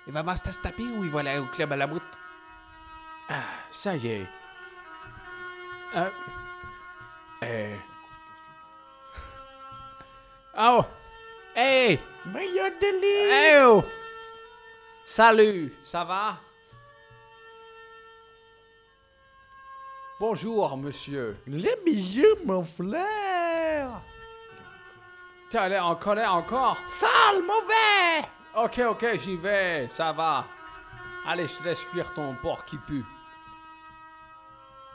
Il va master se taper ou il va aller au club à la boute? Ah, ça y est. Euh, euh. Oh! Hey! Meilleur délire! Hey! Oh! Salut! Ça va? Bonjour, monsieur. Les meilleurs, mon frère! T'es allé en colère encore? Sale, mauvais! Ok, j'y vais. Ça va. Allez, je te laisse cuire ton porc qui pue.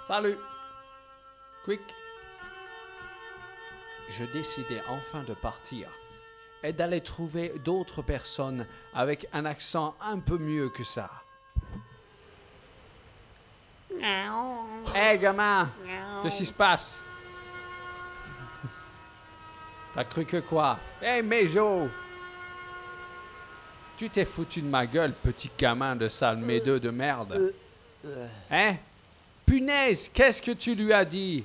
Salut! Quick! Je décidai enfin de partir et d'aller trouver d'autres personnes avec un accent un peu mieux que ça. Hey, gamin! Qu'est-ce qui se passe? T'as cru que quoi? Hey, Méjo! Tu t'es foutu de ma gueule, petit gamin de sale médeux de merde. Hein? Punaise, qu'est-ce que tu lui as dit?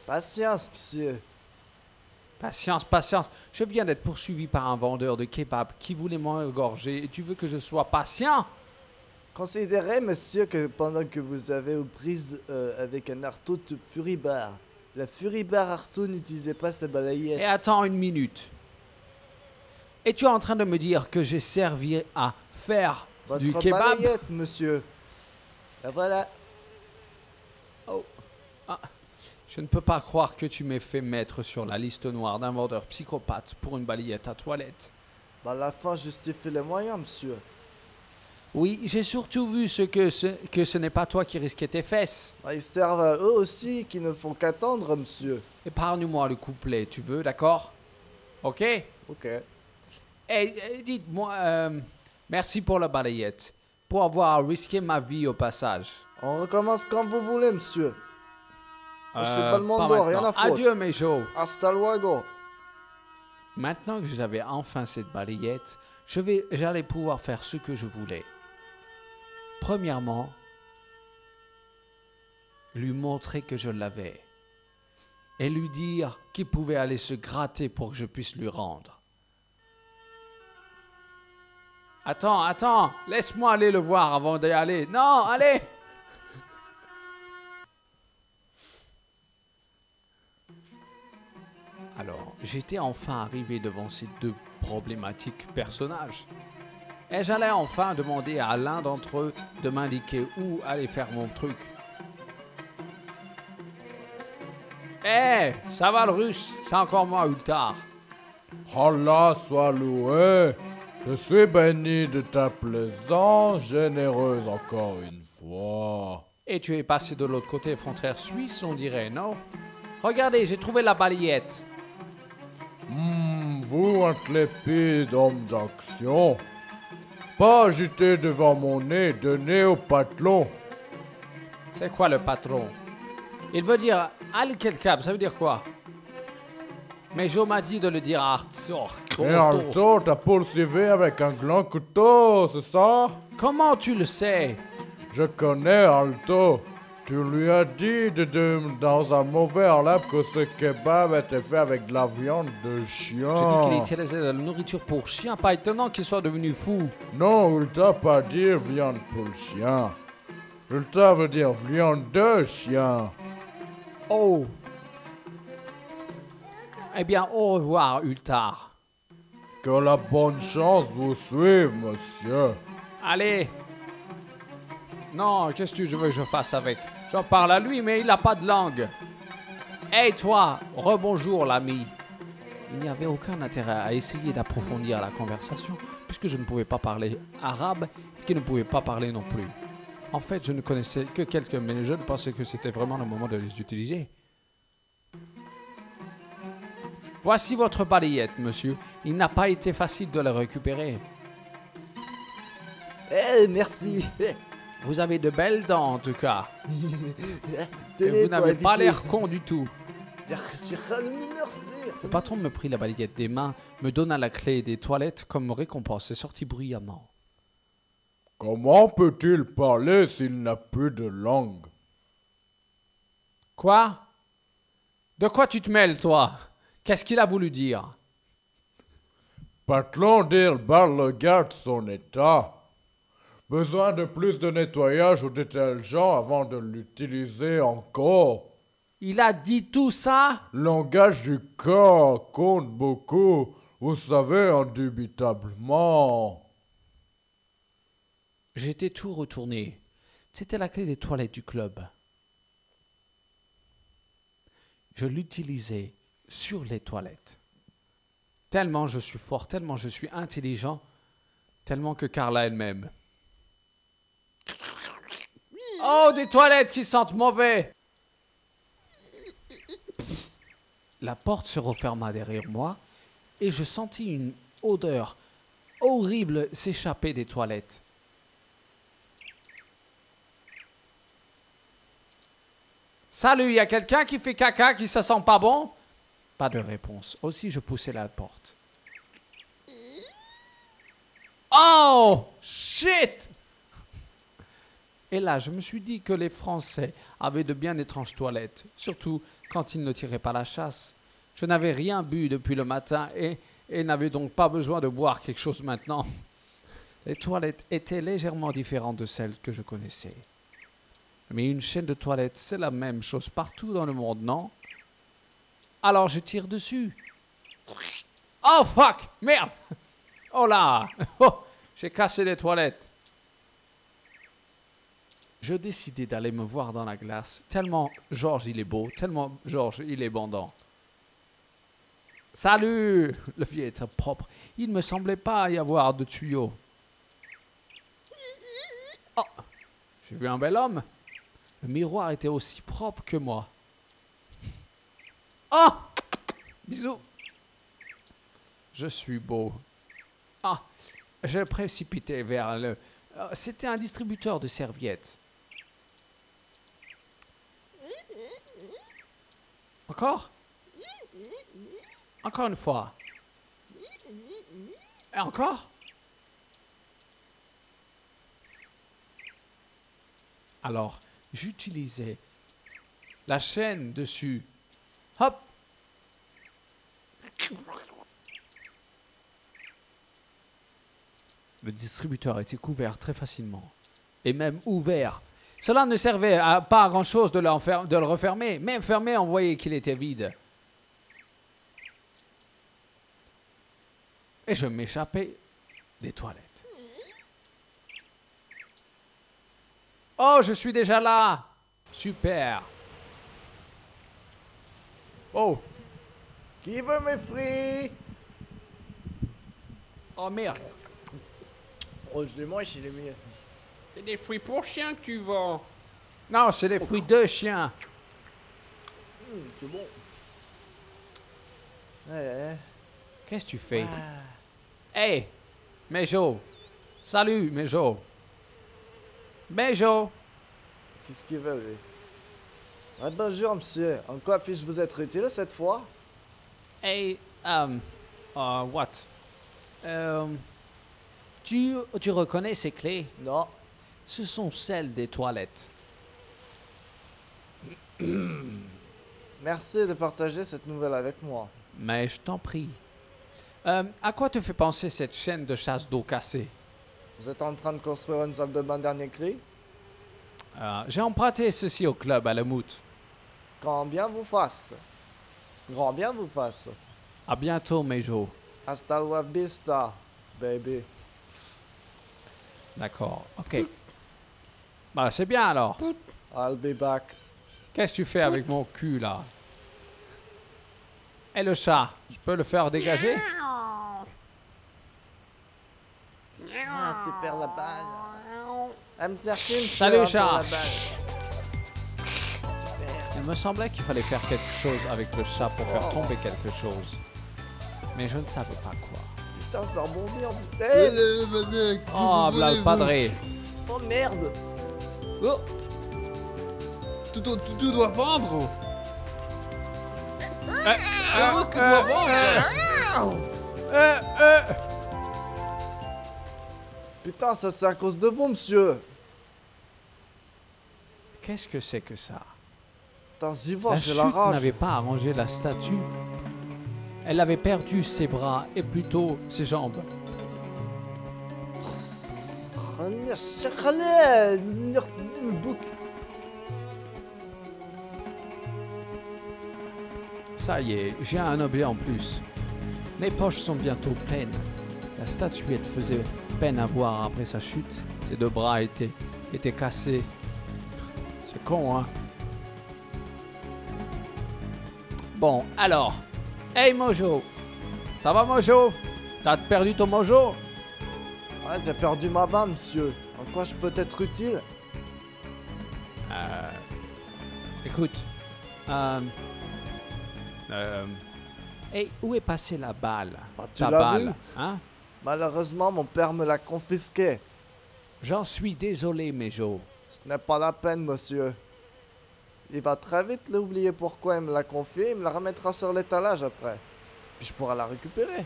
Patience, monsieur. Patience. Je viens d'être poursuivi par un vendeur de kebab qui voulait m'engorger et tu veux que je sois patient? Considérez, monsieur, que pendant que vous avez aux prises avec un arceau de Furibar, la Furibar arceau n'utilisait pas sa balayette. Et attends une minute. Et tu es en train de me dire que j'ai servi à faire du Votre kebab? balayette, monsieur. La voilà. Oh. Ah. Je ne peux pas croire que tu m'aies fait mettre sur la liste noire d'un vendeur psychopathe pour une balayette à toilette. Bah, la fin justifie les moyens, monsieur. Oui, j'ai surtout vu que ce n'est pas toi qui risquais tes fesses. Bah, ils servent à eux aussi, qui ne font qu'attendre, monsieur. Épargne-moi le couplet, tu veux, d'accord? Ok? Ok. Dites-moi, merci pour la balayette, pour avoir risqué ma vie au passage. On recommence quand vous voulez, monsieur. Je suis pas le Pas monde d'or, rien maintenant. à foutre. Adieu, Méjo. Hasta luego. Maintenant que j'avais enfin cette balayette, j'allais pouvoir faire ce que je voulais. Premièrement, lui montrer que je l'avais et lui dire qu'il pouvait aller se gratter pour que je puisse lui rendre. Attends, laisse-moi aller le voir avant d'y aller. Non, allez! Alors, j'étais enfin arrivé devant ces deux problématiques personnages. Et j'allais enfin demander à l'un d'entre eux de m'indiquer où aller faire mon truc. Ça va le russe? C'est encore moi, Ultar. Allah soit loué. Je suis béni de ta plaisance généreuse encore une fois. Et tu es passé de l'autre côté, frontière suisse, on dirait, non? Regardez, j'ai trouvé la balayette. Vous, intrépide homme d'action, pas agité devant mon nez, donné au patron. C'est quoi le patron? Il veut dire Al-Kelkab, ça veut dire quoi? Mais Joe m'a dit de le dire à Arthur. Et Arto t'a poursuivi avec un grand couteau, c'est ça? Comment tu le sais? Je connais Alto. Tu lui as dit dans un mauvais arabe que ce kebab était fait avec de la viande de chien. J'ai dit qu'il utilisait de la nourriture pour chien, pas étonnant qu'il soit devenu fou. Non, il t'a pas dit viande pour le chien. Il t'a veut dire viande de chien. Oh! Eh bien, au revoir, Ultar. Que la bonne chance vous suive, monsieur. Allez! Non, qu'est-ce que je veux que je fasse avec? J'en parle à lui, mais il n'a pas de langue. Hey toi, rebonjour l'ami. Il n'y avait aucun intérêt à essayer d'approfondir la conversation, puisque je ne pouvais pas parler arabe, et qu'il ne pouvait pas parler non plus. En fait, je ne connaissais que quelques, mais je ne pensais que c'était vraiment le moment de les utiliser. Voici votre balayette, monsieur. Il n'a pas été facile de la récupérer. Merci. Vous avez de belles dents, en tout cas. Et Tenez, vous pour n'avez pas éviter. l'air con du tout. Le patron me prit la balayette des mains, me donna la clé des toilettes comme récompense et sortit bruyamment. Comment peut-il parler s'il n'a plus de langue? Quoi? De quoi tu te mêles, toi? Qu'est-ce qu'il a voulu dire? Patron dire barre le garde son état. Besoin de plus de nettoyage ou détergent avant de l'utiliser encore. Il a dit tout ça? Langage du corps compte beaucoup, vous savez, indubitablement. J'étais tout retourné. C'était la clé des toilettes du club. Je l'utilisais sur les toilettes. Tellement je suis fort, tellement je suis intelligent, tellement que Carla elle-même. Oh, des toilettes qui sentent mauvais! La porte se referma derrière moi et je sentis une odeur horrible s'échapper des toilettes. Salut, y a quelqu'un qui fait caca qui se sent pas bon? Pas de réponse. Aussi, je poussais la porte. Oh, shit! Et là, je me suis dit que les Français avaient de bien étranges toilettes, surtout quand ils ne tiraient pas la chasse. Je n'avais rien bu depuis le matin et n'avais donc pas besoin de boire quelque chose maintenant. Les toilettes étaient légèrement différentes de celles que je connaissais. Mais une chaîne de toilettes, c'est la même chose partout dans le monde, non? Alors je tire dessus. Oh fuck! Merde! Oh là! Oh, j'ai cassé les toilettes. Je décidai d'aller me voir dans la glace, tellement Georges il est beau, tellement Georges il est bandant. Salut! Le vieux était propre. Il ne me semblait pas y avoir de tuyaux. Oh! J'ai vu un bel homme. Le miroir était aussi propre que moi. Oh! Bisous! Je suis beau. Ah! Je précipitais vers le... C'était un distributeur de serviettes. Encore? Encore une fois. Et encore? Alors, j'utilisais la chaîne dessus. Hop! Le distributeur était couvert très facilement. Et même ouvert. Cela ne servait pas à grand chose de le refermer. Même fermé, on voyait qu'il était vide. Et je m'échappais des toilettes. Oh, je suis déjà là! Super! Oh! Qui veut mes fruits? Oh merde! Oh, je les mange, il est mieux. C'est des fruits pour chiens que tu vends! Non, c'est des fruits de chiens! C'est bon. Ouais. Qu'est-ce que tu fais? Ah. Hey! Méjo! Salut, Méjo! Méjo! Qu'est-ce qu'il veut, lui? Ah, bonjour, monsieur. En quoi puis-je vous être utile cette fois? Hey, what? Tu reconnais ces clés? Non. Ce sont celles des toilettes. Merci de partager cette nouvelle avec moi. Mais je t'en prie. À quoi te fait penser cette chaîne de chasse d'eau cassée? Vous êtes en train de construire une salle de bain dernier cri? J'ai emprunté ceci au club à Lemout. Quand bien vous fasse. Grand bien vous fasse. À bientôt, Méjo. Hasta la vista, baby. D'accord, ok. Bah, c'est bien alors. I'll be back. Qu'est-ce que tu fais avec mon cul là? Et le chat, je peux le faire dégager? Ah, tu perds la balle. À me chercher une Salut, fleur chat. dans la balle. Super. Il me semblait qu'il fallait faire quelque chose avec le chat pour faire tomber quelque chose. Mais je ne savais pas quoi. Putain, ça rebondit en putain. Oh, là le padré. Oh merde. Oh. Tu dois vendre. Que dois vendre. Putain, ça c'est à cause de vous, monsieur. Qu'est-ce que c'est que ça? Putain, j'y vois, La j'ai chute la rage. n'avait pas arrangé la statue. Elle avait perdu ses bras et plutôt ses jambes. Ça y est, j'ai un objet en plus. Mes poches sont bientôt pleines. La statuette faisait peine à voir après sa chute. Ses deux bras étaient cassés. C'est con, hein? Bon, alors. Hey Mojo! Ça va Mojo? T'as perdu ton mojo? Ouais, j'ai perdu ma main, monsieur. En quoi je peux être utile? Écoute. Et où est passée la balle? Ah, tu Ta l'as balle, vu? hein? Malheureusement, mon père me l'a confisqué. J'en suis désolé, Mojo. Ce n'est pas la peine, monsieur. Il va très vite l'oublier pourquoi il me l'a confié. Il me la remettra sur l'étalage après. Puis je pourrai la récupérer.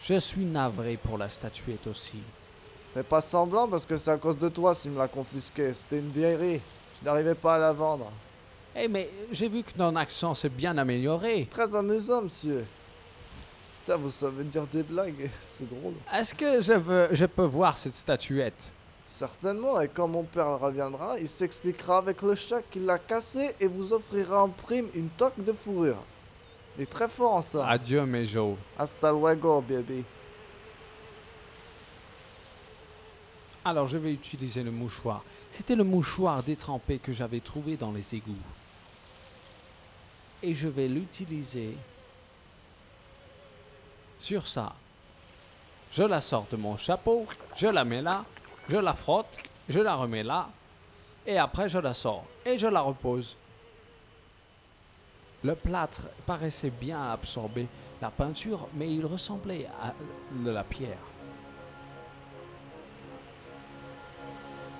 Je suis navré pour la statuette aussi. Fais pas semblant parce que c'est à cause de toi s'il me l'a confisqué. C'était une vieillerie. Je n'arrivais pas à la vendre. Eh mais j'ai vu que ton accent s'est bien amélioré. Très amusant, monsieur. Putain, vous savez dire des blagues. C'est drôle. Est-ce que je peux voir cette statuette? Certainement, et quand mon père reviendra, il s'expliquera avec le chat qu'il l'a cassé et vous offrira en prime une toque de fourrure. Il est très fort en ça. Adieu, Mojo. Hasta luego, baby. Alors je vais utiliser le mouchoir. C'était le mouchoir détrempé que j'avais trouvé dans les égouts. Et je vais l'utiliser sur ça. Je la sors de mon chapeau, je la mets là, je la frotte, je la remets là, et après je la sors et je la repose. Le plâtre paraissait bien absorber la peinture, mais il ressemblait à de la pierre.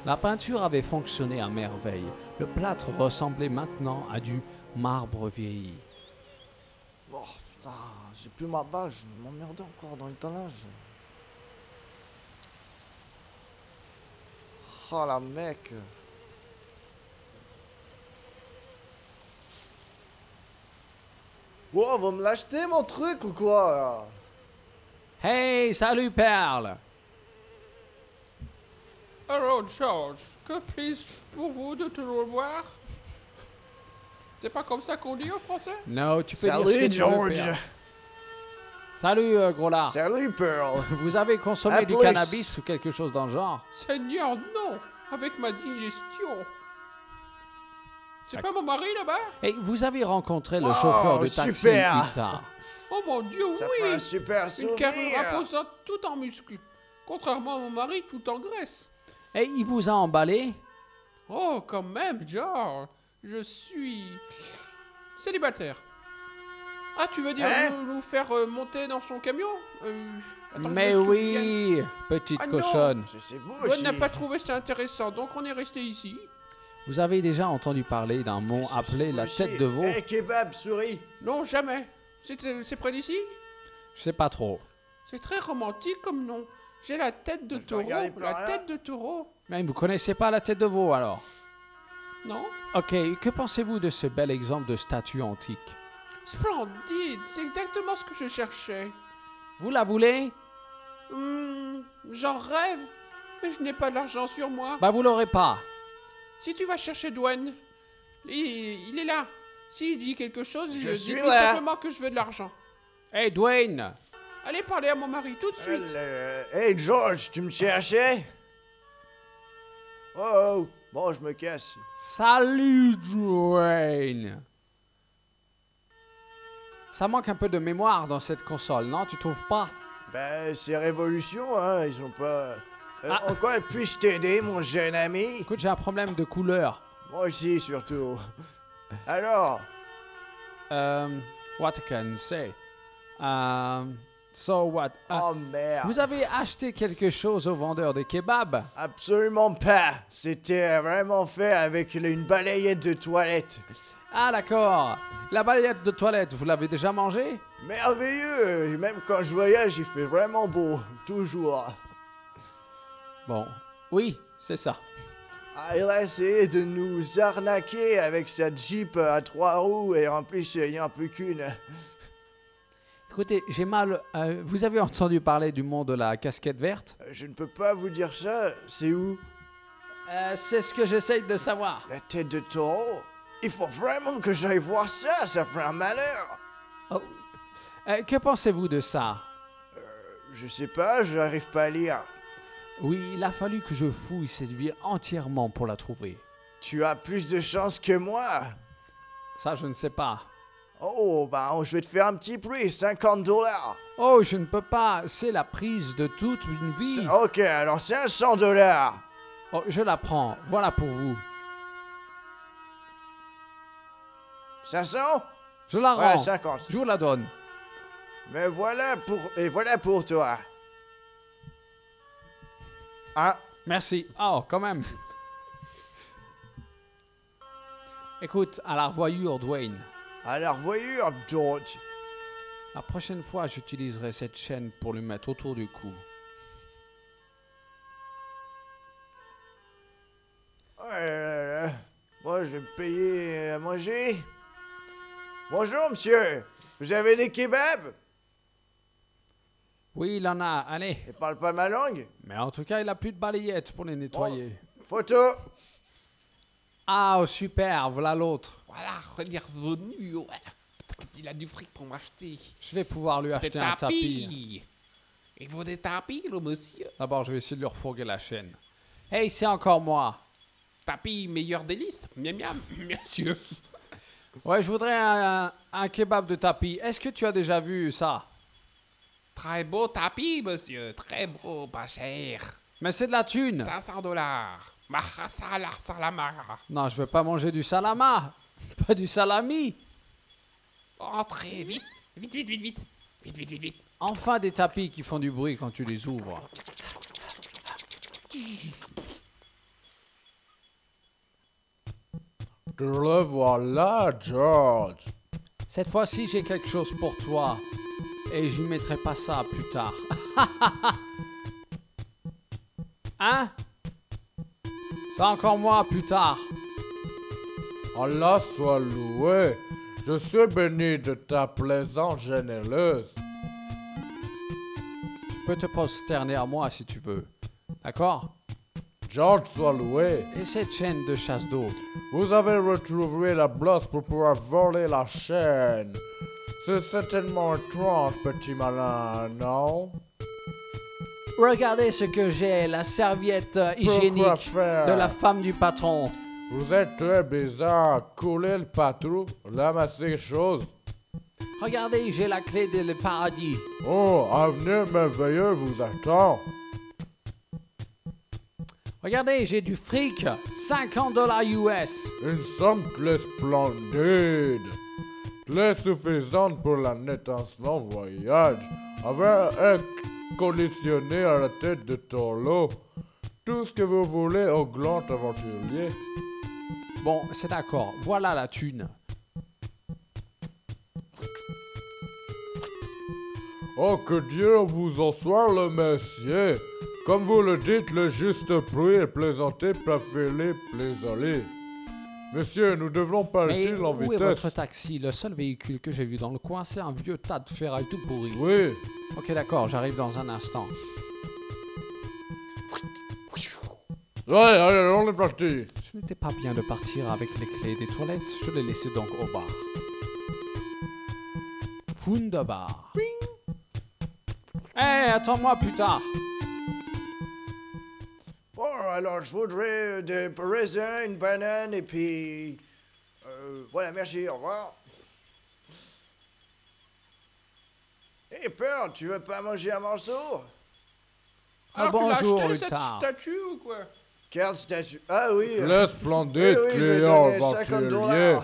La peinture avait fonctionné à merveille. Le plâtre ressemblait maintenant à du marbre vieilli. Oh putain, j'ai plus ma balle, je m'emmerdais encore dans l'étalage. Oh la mec. Wow, va me l'acheter mon truc ou quoi là? Hey, salut Perle! Alors, George, que puis-je pour vous de te revoir? C'est pas comme ça qu'on dit en français? Non, tu peux dire ce que Salut tu veux, George. Perle. Salut gros lard. Salut Pearl. Vous avez consommé du plus. cannabis ou quelque chose dans le genre? Seigneur, non! Avec ma digestion. C'est pas mon mari là-bas? Et vous avez rencontré le Oh, chauffeur de taxi super. plus tard. Oh mon Dieu, Ça fait un oui! super Une souvenir. carrure imposante tout en muscles. Contrairement à mon mari tout en graisse. Et il vous a emballé? Oh, quand même, George. Je suis célibataire. Ah, tu veux dire Hein? nous faire monter dans son camion? Attends, Mais je me oui, petite Ah non. cochonne. C'est vous souviens. aussi. Gwen n'a pas trouvé ça intéressant, donc on est resté ici. Vous avez déjà entendu parler d'un mot appelé la tête de veau? Hey, kebab, souris. Non, jamais. C'est près d'ici? Je sais pas trop. C'est très romantique comme nom. J'ai la tête de Je peux taureau. regarder par La là? tête de taureau. Mais vous connaissez pas la tête de veau alors? Non? Ok, que pensez-vous de ce bel exemple de statue antique? Splendide. C'est exactement ce que je cherchais. Vous la voulez? J'en rêve. Mais je n'ai pas d'argent sur moi. Bah vous l'aurez pas. Si tu vas chercher Dwayne, il est là. S'il dit quelque chose, Je suis dis-lui là. simplement que je veux de l'argent. Hey Dwayne! Allez parler à mon mari tout de suite. Hey George, tu me cherchais? Oh, bon, je me casse. Salut Dwayne! Ça manque un peu de mémoire dans cette console, non? Tu trouves pas? Ben, c'est Révolution, hein, ils ont pas... Ah. En quoi puis-je t'aider, mon jeune ami? Écoute, j'ai un problème de couleur. Moi aussi, surtout. Alors, What can I say? So what? oh merde. Vous avez acheté quelque chose au vendeur de kebab? Absolument pas. C'était vraiment fait avec une balayette de toilette. Ah d'accord. La balayette de toilette, vous l'avez déjà mangée? Merveilleux. Même quand je voyage, il fait vraiment beau. Toujours. Bon, oui, c'est ça. Ah, il a essayé de nous arnaquer avec sa Jeep à 3 roues et en plus, il n'y en a plus qu'une. Écoutez, j'ai mal. Vous avez entendu parler du mont de la casquette verte? Je ne peux pas vous dire ça. C'est où? C'est ce que j'essaye de savoir. La tête de taureau? Il faut vraiment que j'aille voir ça. Ça ferait un malheur. Oh. Que pensez-vous de ça? Je sais pas, je n'arrive pas à lire. Oui, il a fallu que je fouille cette ville entièrement pour la trouver. Tu as plus de chance que moi. Ça, je ne sais pas. Oh, bah, je vais te faire un petit prix, $50. Oh, je ne peux pas. C'est la prise de toute une vie. Ok, alors c'est un $100. Oh, je la prends. Voilà pour vous. 500? Je la Ouais, rends. 50. Je vous la donne. Mais voilà pour toi. Hein? Merci. Oh, quand même. Écoute, à la revoyure, Dwayne. À la revoyure, George. La prochaine fois, j'utiliserai cette chaîne pour le mettre autour du cou. Moi, je vais me payer à manger. Bonjour, monsieur. Vous avez des kebabs? Oui, il en a. Allez. Il parle pas ma langue? Mais en tout cas, il a plus de balayettes pour les nettoyer. Photo. Ah, oh, super. Voilà l'autre. Voilà, revenu. Ouais. Il a du fric pour m'acheter. Je vais pouvoir lui acheter un tapis. Il faut des tapis, le monsieur. D'abord, je vais essayer de lui refourguer la chaîne. Hey, c'est encore moi. Tapis meilleur délice. Miam miam, monsieur. Ouais, je voudrais un kebab de tapis. Est-ce que tu as déjà vu ça? Très beau tapis, monsieur. Très beau, pas cher. Mais c'est de la thune. $500. Salamara. Non, je veux pas manger du salama. Pas du salami. Entrez, vite. Vite, vite, vite, vite. Vite, vite, vite, vite. Enfin des tapis qui font du bruit quand tu les ouvres. Te le voilà, George. Cette fois-ci, j'ai quelque chose pour toi. Et je ne mettrai pas ça plus tard. Hein? C'est encore moi plus tard. Allah soit loué. Je suis béni de ta plaisance généreuse. Tu peux te prosterner à moi si tu veux. D'accord? George soit loué. Et cette chaîne de chasse d'eau? Vous avez retrouvé la blouse pour pouvoir voler la chaîne. C'est certainement étrange, petit malin, non? Regardez ce que j'ai, la serviette hygiénique Pourquoi faire? de la femme du patron. Vous êtes très bizarre. Couler le patron, ramasser les choses. Regardez, j'ai la clé du paradis. Oh, un avenir merveilleux vous attend. Regardez, j'ai du fric. $50 US. Une somme très splendide. Très suffisante pour un intéressant voyage. Avec un conditionné à la tête de taureau. Tout ce que vous voulez au grand aventurier. Bon, c'est d'accord. Voilà la thune. Oh, que Dieu vous en soit le monsieur. Comme vous le dites, le juste prix est plaisanté par Philippe Plaisanté. Monsieur, nous devons Mais partir en où est vitesse. votre taxi? Le seul véhicule que j'ai vu dans le coin, c'est un vieux tas de ferraille tout pourri. Oui. Ok, d'accord, j'arrive dans un instant. Ouais, allez, on est parti. Ce n'était pas bien de partir avec les clés des toilettes, je les laissais donc au bar. Wunderbar. Hey, attends-moi plus tard. Bon, alors je voudrais des raisins, une banane et puis... voilà, merci, au revoir. Hé, Pearl, tu veux pas manger un morceau? Alors, bonjour, tu l'as acheté, Utah. cette statue ou quoi? Quelle statue? Ah oui. Le splendide oui, je vais client donner aventurier. $50.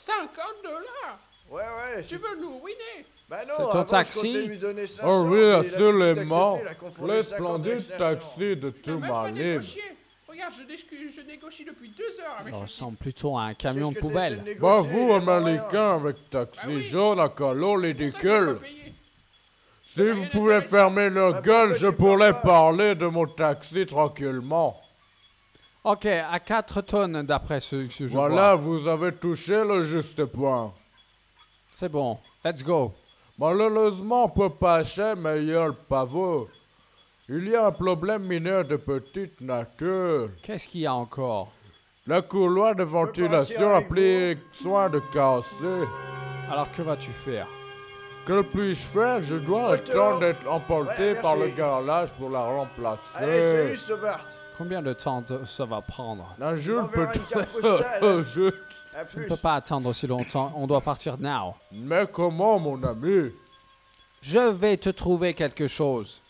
$50? Ouais. Tu veux nous ruiner? Bah C'est non, ton avant, taxi? je comptais lui donner 500, Oh oui, mais il a tout absolument. accepté, il a confondu Le 50 splendide avec 500. taxi de T'as tout même pas ma libre. négocié. Regarde, je négocie depuis 2 heures avec Ça ce ressemble plutôt à un camion de Qu'est-ce que t'essaies poubelle. négocier? Bah Il vous, y a vraiment américain, rien. avec taxi oui. jaune à colon type. C'est pour ça que je ridicule. dois payer. Si Rien vous n'est pouvez intéressant. fermer leur Bah, gueule, pourquoi je tu pourrais parles pas? parler de mon taxi tranquillement. Ok, à 4 tonnes d'après ce que je Voilà, vois. vous avez touché le juste point. C'est bon, let's go. Malheureusement, on peut passer, mais il y a le pavot. Il y a un problème mineur de petite nature. Qu'est-ce qu'il y a encore? Le couloir de ventilation a pris soin de casser. Alors que vas-tu faire? Que puis-je faire? Je dois Retour. attendre d'être emporté Ouais, par le merci. garage pour la remplacer. Allez, salut, Stobart. Combien de temps ça va prendre? Un jour On verra une carte peut-être. postale, hein. Zut. À Je ne plus. peux pas attendre aussi longtemps. On doit partir now. Mais comment, mon ami? Je vais te trouver quelque chose.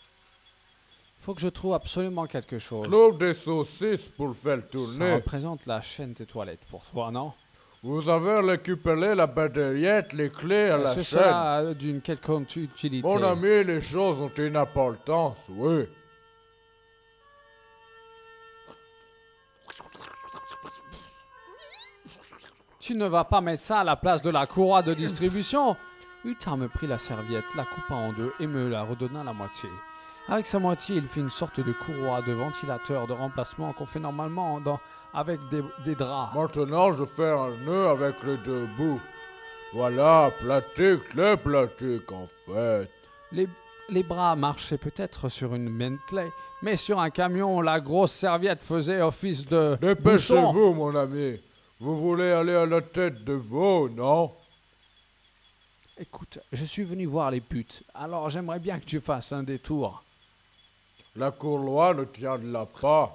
Faut que je trouve absolument quelque chose. Trouve des saucisses pour le faire Ça tourner. représente la chaîne des toilettes pour toi, non? Vous avez récupéré la baguette, les clés à la Est-ce que chaîne. cela a d'une quelconque utilité? Mon ami, les choses ont une importance, oui. Tu ne vas pas mettre ça à la place de la courroie de distribution? Utah me prit la serviette, la coupa en deux et me la redonna la moitié. Avec sa moitié, il fit une sorte de courroie de ventilateur de remplacement qu'on fait normalement avec des draps. Maintenant, je fais un nœud avec les deux bouts. Voilà, le plastique, en fait. Les bras marchaient peut-être sur une Bentley, mais sur un camion, la grosse serviette faisait office de bouchon. Dépêchez-vous, mon ami. Vous voulez aller à la tête de veau, non? Écoute, je suis venu voir les putes, alors j'aimerais bien que tu fasses un détour. La courroie ne tient de là pas.